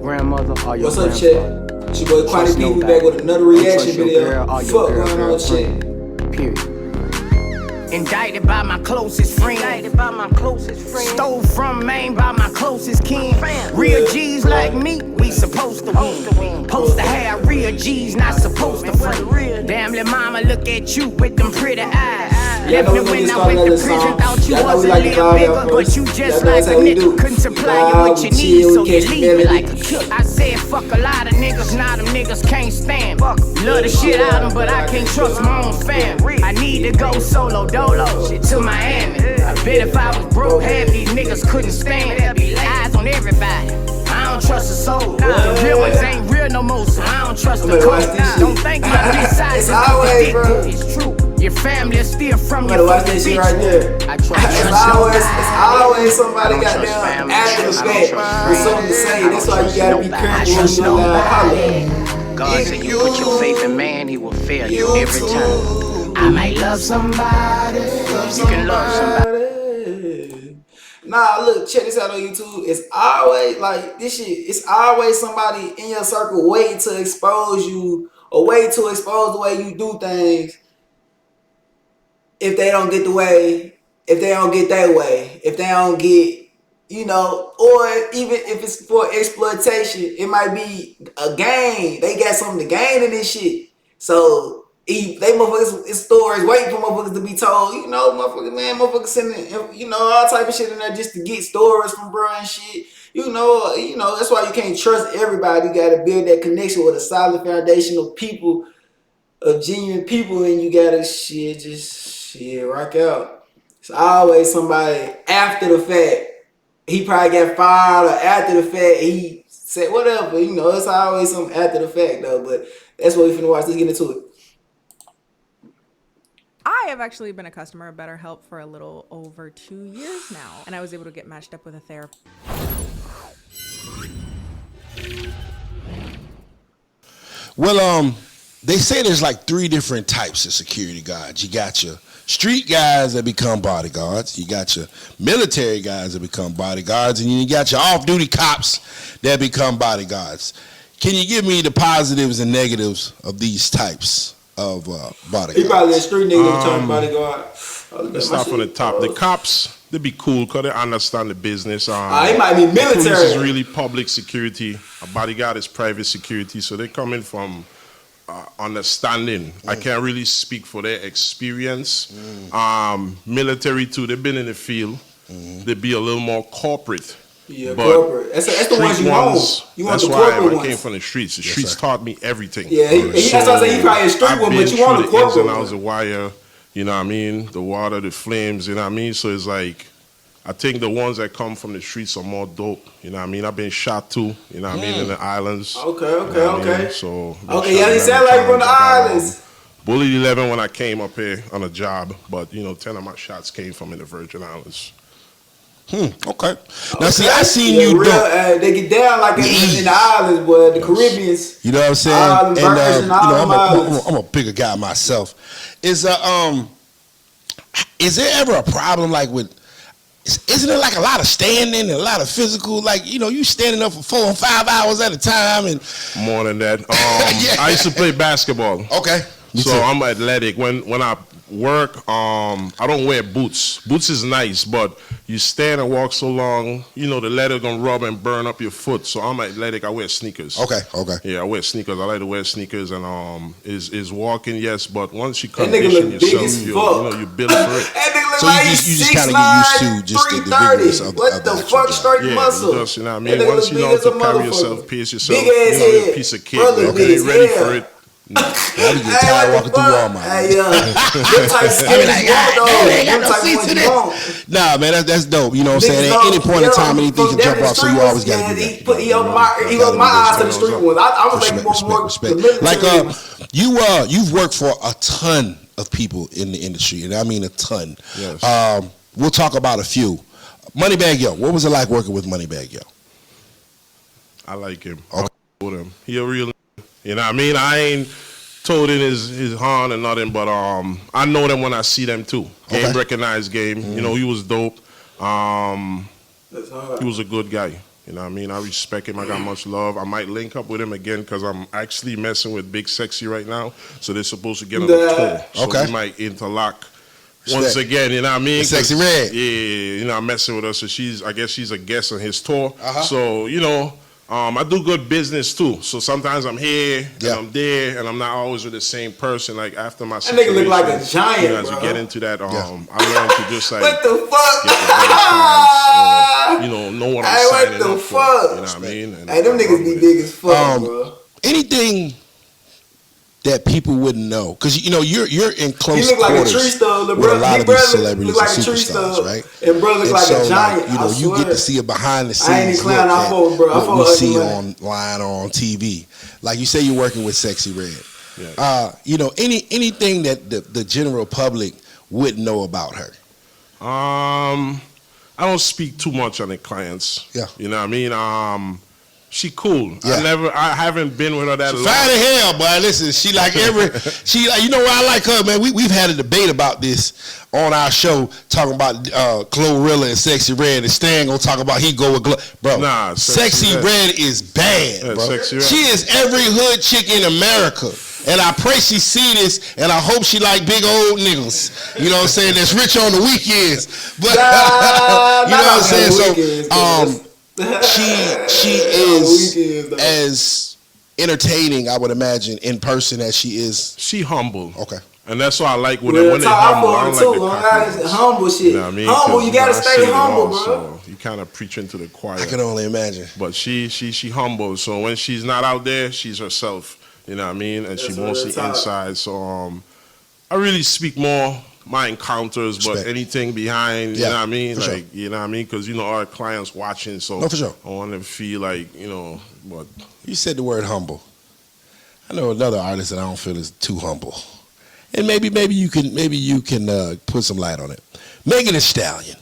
grandmother or your What's up, grandfather. Chet? It's your boy Quannyp. We back with another reaction video. Fuck going on, Chet? Period. Indicted by my closest friend. Stole from Maine by my closest kin. Real G's like me, we supposed to win. Supposed to have real G's, not supposed to front. Damn, little mama, look at you with them pretty eyes. Left me when I went to prison, thought you was a little bigger, but you just like a nigga. Couldn't supply you what you need, so you leave me like a killer. I said fuck a lot of niggas, now them niggas can't stand. Love the shit out of them, but I can't trust my own fam. I need to go solo dolo to Miami. I bet if I was broke, half these niggas couldn't stand. Eyes on everybody, I don't trust a soul. The real ones ain't real no more, so I don't trust the code. Don't think my bitch size is it's true. Your family is still from your watch that shit right there. It's always somebody got down after the fact with something to say. That's why you gotta be careful when you holler. God said you put your faith in man, he will fail you every time. I might love somebody. You can love somebody. Nah, look, check this out on YouTube. It's always like this shit. It's always somebody in your circle waiting to expose you or waiting to expose the way you do things. If they don't get the way, if they don't get that way, if they don't get, you know, or even if it's for exploitation, it might be a gain. They got something to gain in this shit. So they motherfuckers, it's stories waiting for motherfuckers to be told, you know, motherfuckers sending, you know, all type of shit in there just to get stories from bro and shit. You know, that's why you can't trust everybody. You gotta build that connection with a solid foundation of people, of genuine people, and you gotta rock out. It's always somebody after the fact. He probably got fired, or after the fact he said whatever. You know, it's always something after the fact though. But that's what we finna watch. Let's get into it. I have actually been a customer of BetterHelp for a little over 2 years now, and I was able to get matched up with a therapist. Well, they say there's like 3 different types of security guards. You got your street guys that become bodyguards. You got your military guys that become bodyguards. And you got your off-duty cops that become bodyguards. Can you give me the positives and negatives of these types of bodyguards? He probably a street nigga that turned bodyguard. Let's start from the top. The cops, they be cool because they understand the business. He might be military. Police is really public security. A bodyguard is private security. So they come in from understanding. I can't really speak for their experience. Military too, they've been in the field. They be a little more corporate. Yeah, corporate. That's the ones you want. You want the corporate ones. I came from the streets. The streets taught me everything. Yeah, that's what I say. He probably a street one, but you want the corporate one. The wire, you know what I mean? The water, the flames, you know what I mean? So it's like, I think the ones that come from the streets are more dope. You know what I mean? I've been shot too, you know what I mean, in the islands. Okay. I mean? So, yeah, he sound like from the islands. Bullet 11 when I came up here on a job, but, 10 of my shots came from in the Virgin Islands. Okay. Now, see, I seen you they get down like in the islands, boy, the Caribbeans. You know what I'm saying? And, I'm a bigger guy myself. Is there ever a problem like with, isn't it like a lot of standing and a lot of physical, like, you standing up for 4 or 5 hours at a time? And more than that. I used to play basketball. Okay. So I'm athletic. When I work, I don't wear boots. Boots is nice, but you stand and walk so long, the leather gonna rub and burn up your foot. So I'm athletic. I wear sneakers. Okay. Yeah, I wear sneakers. I like to wear sneakers, and is walking, yes, but once you condition yourself, you build for it. So you just kind of get used to just the vigorous of what the fuck, straight muscle? Yeah, you know what I mean? Once you know how to carry yourself, pace yourself, you're a piece of cake. Okay, ready for it. I be getting tired walking through Walmart. Nah, man, that's dope. You know what I'm saying? At any point in time, anything can jump off, so you always got to do that. He opened my eyes to the street ones. I was making more respect. Like, you've worked for a ton of people in the industry, and I mean a ton. Yes. We'll talk about a few. Moneybagg Yo, what was it like working with Moneybagg Yo? I like him. Okay. I with him. He a real, you know what I mean? I ain't told in his horn or nothing, but I know them when I see them too. Game recognized game. He was dope. He was a good guy. You know what I mean? I respect him. I got much love. I might link up with him again because I'm actually messing with Big Sexy right now. So they're supposed to get on the tour. So we might interlock once again. You know what I mean? Sexy Red. Yeah, you know, I'm messing with her. So I guess she's a guest on his tour. Uh-huh. So, you know, I do good business too. So sometimes I'm here and I'm there, and I'm not always with the same person. Like after my situation, nigga look like a giant, you know, as bro. you get into that, I learned to just like what the fuck? get the better clients, or, you know what I'm signing what the up fuck? for. You know what I mean? And Hey, them niggas be big as fuck, bro. Anything that people wouldn't know, because you know you're in close He look like a quarters tree star. with a lot of these celebrities look like and a tree superstars, star. right? And bro look like so, a giant. you know, you get to see a behind the scenes I ain't even clown, I look fuck, bro. I at what we fuck see ugly, online or on TV. Like you say, you're working with Sexy Red. Yeah. You know, anything that the general public wouldn't know about her. I don't speak too much on the clients. Yeah. You know what I mean? She cool. Yeah. I haven't been with her that long. Fine as hell, boy. Listen, she like you know why I like her, man. We've had a debate about this on our show, talking about Glorilla and Sexy Red, and Stan gonna talk about he go with bro. Nah, Sexy Red is bad, bro. Sexy Red. She is every hood chick in America. And I pray she see this, and I hope she like big old niggas. You know what I'm saying? That's rich on the weekends. But you know what I'm saying? So she is as entertaining, I would imagine, in person as she is. She humble. Okay. And that's why I like when they humble. I don't like the cockiness. Humble shit. You know what I mean? Humble, you gotta stay humble, bro. So you kind of preaching to the choir. I can only imagine. But she humble. So when she's not out there, she's herself. You know what I mean? And she mostly inside. So I really speak more my encounters, but anything behind, you know what I mean? Like, sure. You know what I mean? Because, you know, our clients watching, so no, for sure. I want to feel like, you know, what. You said the word humble. I know another artist that I don't feel is too humble. And maybe you can put some light on it. Megan Thee Stallion.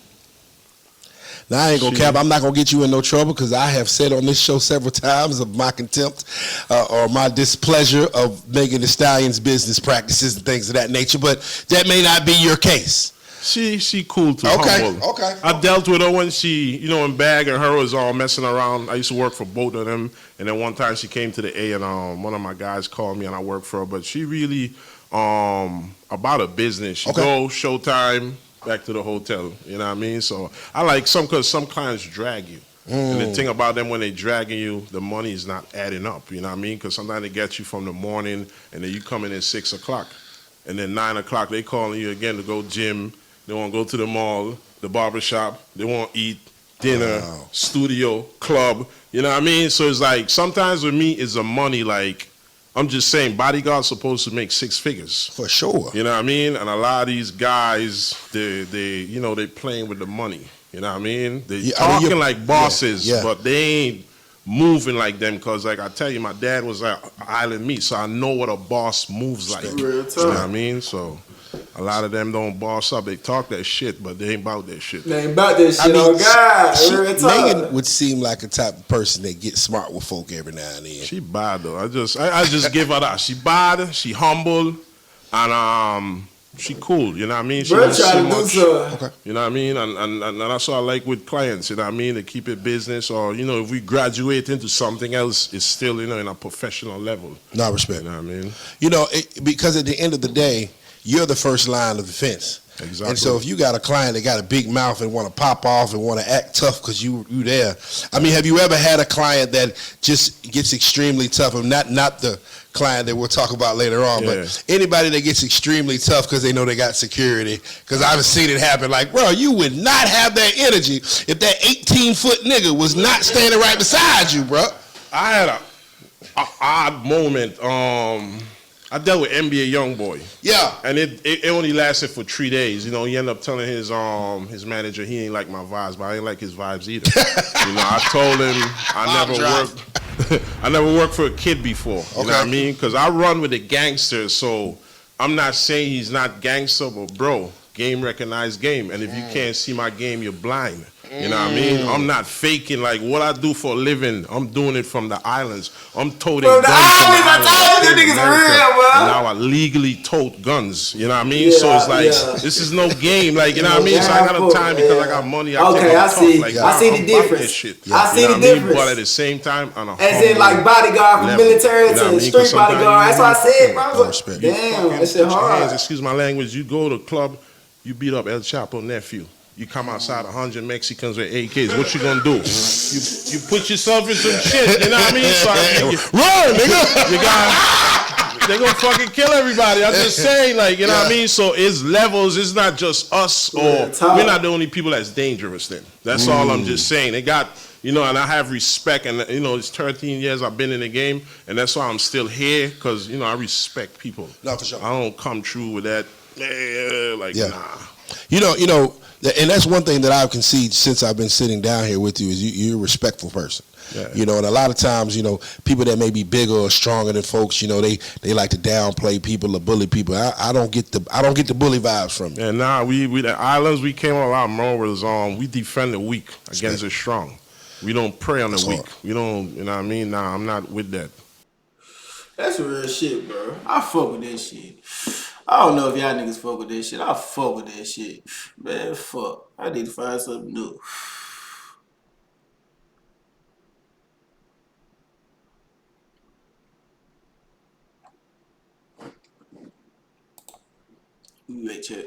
Now, I ain't gonna cap. I'm not gonna get you in no trouble because I have said on this show several times of my contempt or my displeasure of Megan Thee Stallion's business practices and things of that nature. But that may not be your case. She cool too. Humble. Okay. I dealt with her when she, you know, in Bag and her was all messing around. I used to work for both of them, and then one time she came to the A, and one of my guys called me, and I worked for her. But she really about a business. She go Showtime. Back to the hotel, you know what I mean? So I like because some clients drag you. And the thing about them, when they dragging you, the money is not adding up, you know what I mean? Because sometimes they get you from the morning, and then you come in at 6 o'clock. And then 9 o'clock, they calling you again to go gym. They want to go to the mall, the barbershop. They want to eat dinner, studio, club, you know what I mean? So it's like, sometimes with me, it's the money, like, I'm just saying, bodyguard's supposed to make 6 figures. For sure. You know what I mean? And a lot of these guys, they playing with the money. You know what I mean? They talking like bosses, but they ain't moving like them. Because, like I tell you, my dad was at Island Meat, so I know what a boss moves like. You know what I mean? So a lot of them don't boss up. They talk that shit, but they ain't about that shit. They ain't about that shit, God. Megan would seem like a type of person that gets smart with folk every now and then. She bad, though. I just give her that. She bad, she humble, and she cool, you know what I mean? She don't see much, you know what I mean? And that's what I like with clients, you know what I mean? To keep it business, or, you know, if we graduate into something else, it's still, you know, in a professional level. No, respect. You know what I mean? You know, because at the end of the day, you're the first line of defense. Exactly. And so if you got a client that got a big mouth and want to pop off and want to act tough because you there. I mean, have you ever had a client that just gets extremely tough? And not the client that we'll talk about later on, but anybody that gets extremely tough because they know they got security. Because I've seen it happen. Like, bro, you would not have that energy if that 18-foot nigga was not standing right beside you, bro. I had a odd moment. I dealt with NBA Youngboy. Yeah. And it only lasted for 3 days. You know, he ended up telling his manager he ain't like my vibes, but I ain't like his vibes either. You know, I told him I never worked for a kid before. You know what I mean? Because I run with the gangsters, so I'm not saying he's not gangster, but bro, game recognized game. And if you can't see my game, you're blind. You know what I mean? I'm not faking like what I do for a living. I'm doing it from the islands. I'm toting From the guns from the islands, I islands. told you, in them niggas America, real, bro. and now I legally tote guns. You know what I mean? So it's like this is no game. Like you know what I mean? So I got no time because I got money. Okay, I see. Like, I see the I'm difference. this shit. I see You know the what I mean? difference. But at the same time, on a As in, like, bodyguard from level. military You know what I to mean? street 'Cause sometimes bodyguard. That's you what I really said, bro. I No was respect. like, fucking damn, that put shit your hard. hands, excuse my language. You go to the club, you beat up El Chapo nephew. You come outside 100 Mexicans with AKs. What you gonna do? You put yourself in some shit. You know what I mean? So Run, nigga. you got they gonna fucking kill everybody. I'm just saying, like you know what I mean. So it's levels. It's not just us, or we're not the only people that's dangerous. Then that's all I'm just saying. They got. You know, and I have respect, and you know, it's 13 years I've been in the game, and that's why I'm still here, because you know I respect people. No, for sure. I don't come true with that, like nah. You know, and that's one thing that I've conceded since I've been sitting down here with you is you're a respectful person. Yeah. You know, and a lot of times, you know, people that may be bigger or stronger than folks, you know, they like to downplay people or bully people. I don't get the bully vibes from you. And nah, we the islands we came on a lot more was we defend the weak against the strong. We don't prey on the weak. hard. We don't, you know what I mean? Nah, I'm not with that. That's real shit, bro. I fuck with that shit. I don't know if y'all niggas fuck with that shit. I fuck with that shit. Man, fuck. I need to find something new. We wait, check.